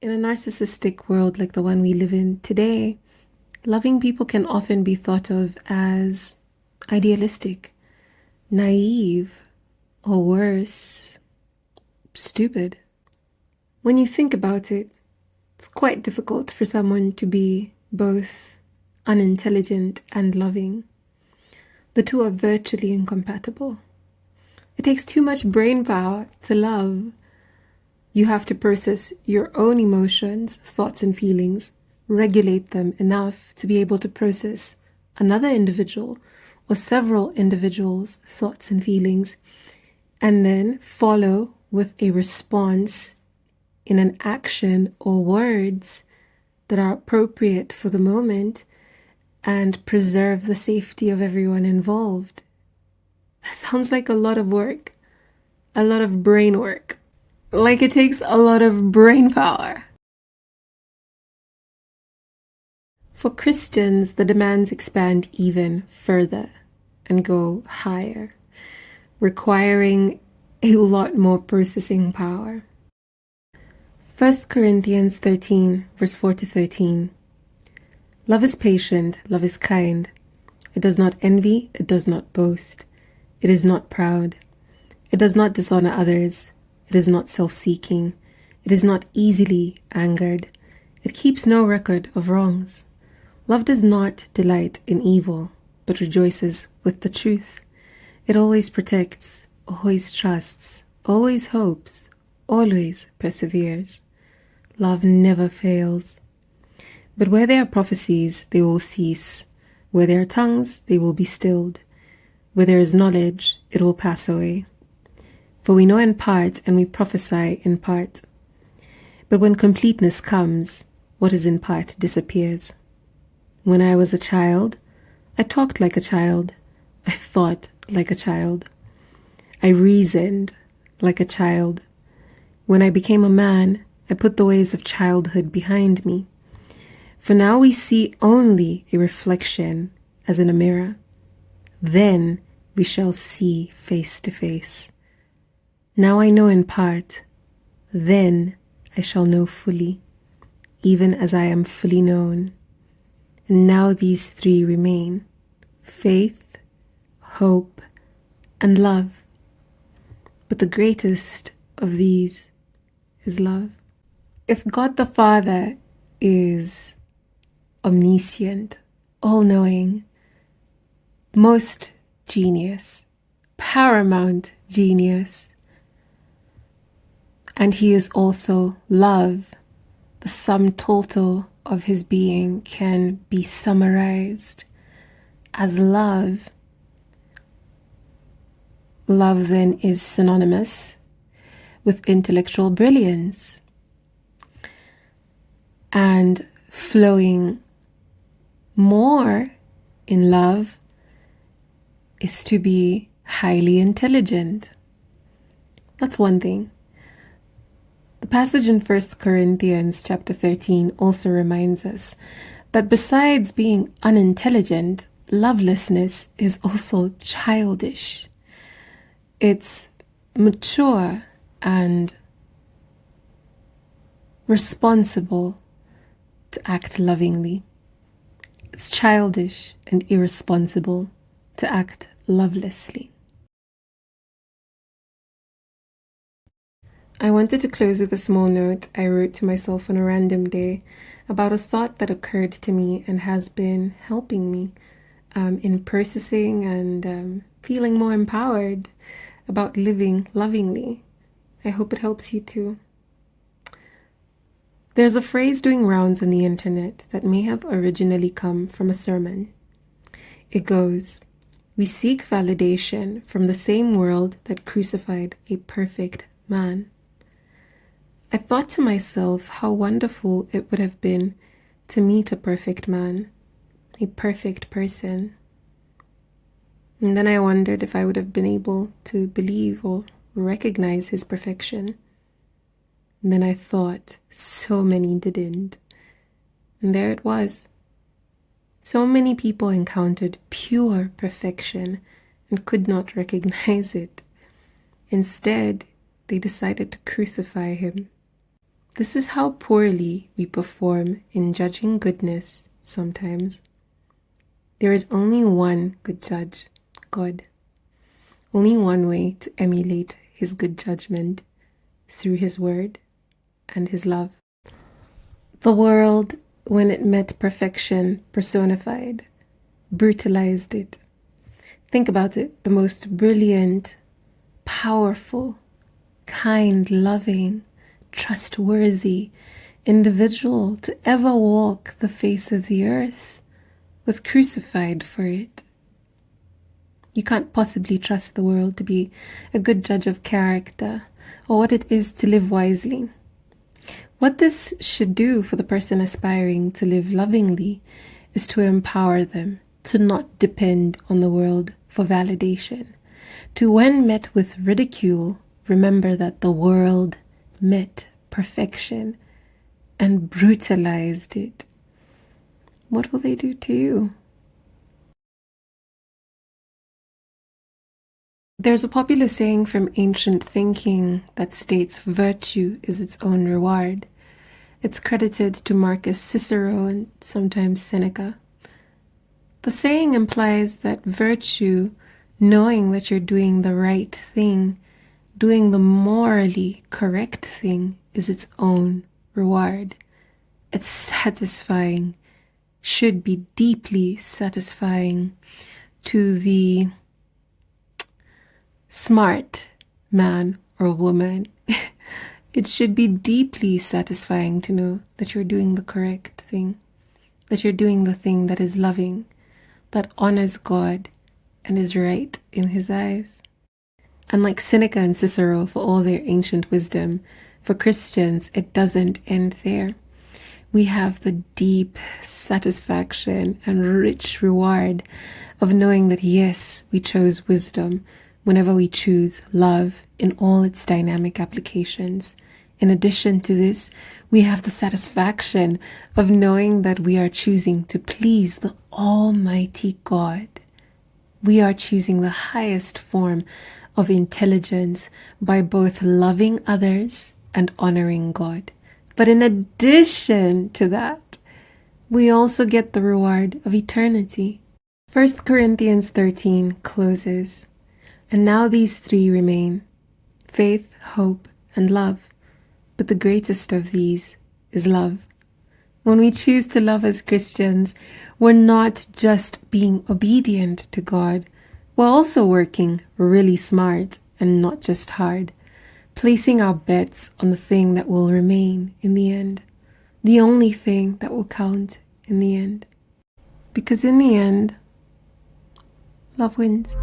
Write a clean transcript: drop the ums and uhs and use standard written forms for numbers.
In a narcissistic world like the one we live in today, loving people can often be thought of as idealistic, naive, or worse, stupid. When you think about it, it's quite difficult for someone to be both unintelligent and loving. The two are virtually incompatible. It takes too much brain power to love. You have to process your own emotions, thoughts, and feelings, regulate them enough to be able to process another individual or several individuals' thoughts and feelings, and then follow with a response in an action or words that are appropriate for the moment and preserve the safety of everyone involved. That sounds like a lot of work, a lot of brain work. Like it takes a lot of brain power. For Christians, the demands expand even further and go higher, requiring a lot more processing power. 1 Corinthians 13, verse 4 to 13. Love is patient, love is kind. It does not envy, it does not boast. It is not proud. It does not dishonor others. It is not self-seeking. It is not easily angered. It keeps no record of wrongs. Love does not delight in evil, but rejoices with the truth. It always protects, always trusts, always hopes, always perseveres. Love never fails. But where there are prophecies, they will cease. Where there are tongues, they will be stilled. Where there is knowledge, it will pass away. For we know in part, and we prophesy in part. But when completeness comes, what is in part disappears. When I was a child, I talked like a child. I thought like a child. I reasoned like a child. When I became a man, I put the ways of childhood behind me. For now we see only a reflection as in a mirror. Then we shall see face to face. Now I know in part, then I shall know fully, even as I am fully known. And now these three remain: faith, hope, and love. But the greatest of these is love. If God the Father is omniscient, all-knowing, most genius, paramount genius, and he is also love, the sum total of his being can be summarized as love. Love then is synonymous with intellectual brilliance, and flowing more in love is to be highly intelligent. That's one thing. The passage in 1 Corinthians chapter 13 also reminds us that besides being unintelligent, lovelessness is also childish. It's mature and responsible to act lovingly. It's childish and irresponsible to act lovelessly. I wanted to close with a small note I wrote to myself on a random day about a thought that occurred to me and has been helping me in processing and feeling more empowered about living lovingly. I hope it helps you too. There's a phrase doing rounds on the internet that may have originally come from a sermon. It goes, "We seek validation from the same world that crucified a perfect man." I thought to myself how wonderful it would have been to meet a perfect man, a perfect person. And then I wondered if I would have been able to believe or recognize his perfection. And then I thought so many didn't. And there it was. So many people encountered pure perfection and could not recognize it. Instead, they decided to crucify him. This is how poorly we perform in judging goodness sometimes. There is only one good judge, God. Only one way to emulate his good judgment, through his word and his love. The world, when it met perfection personified, brutalized it. Think about it, the most brilliant, powerful, kind, loving, trustworthy individual to ever walk the face of the earth was crucified for it. You can't possibly trust the world to be a good judge of character or what it is to live wisely. What this should do for the person aspiring to live lovingly is to empower them to not depend on the world for validation. To, when met with ridicule, remember that the world met perfection and brutalized it. What will they do to you? There's a popular saying from ancient thinking that states virtue is its own reward. It's credited to Marcus Cicero and sometimes Seneca. The saying implies that virtue, knowing that you're doing the right thing, doing the morally correct thing, is its own reward. It's satisfying, should be deeply satisfying to the smart man or woman. It should be deeply satisfying to know that you're doing the correct thing, that you're doing the thing that is loving, that honors God and is right in his eyes. Unlike Seneca and Cicero, for all their ancient wisdom, for Christians, it doesn't end there. We have the deep satisfaction and rich reward of knowing that yes, we chose wisdom whenever we choose love in all its dynamic applications. In addition to this, we have the satisfaction of knowing that we are choosing to please the Almighty God. We are choosing the highest form of intelligence by both loving others and honoring God. But in addition to that, we also get the reward of eternity. 1 Corinthians 13 closes, and now these three remain: faith, hope, and love. But the greatest of these is love. When we choose to love as Christians, we're not just being obedient to God, we're also working really smart and not just hard, placing our bets on the thing that will remain in the end, the only thing that will count in the end. Because in the end, love wins.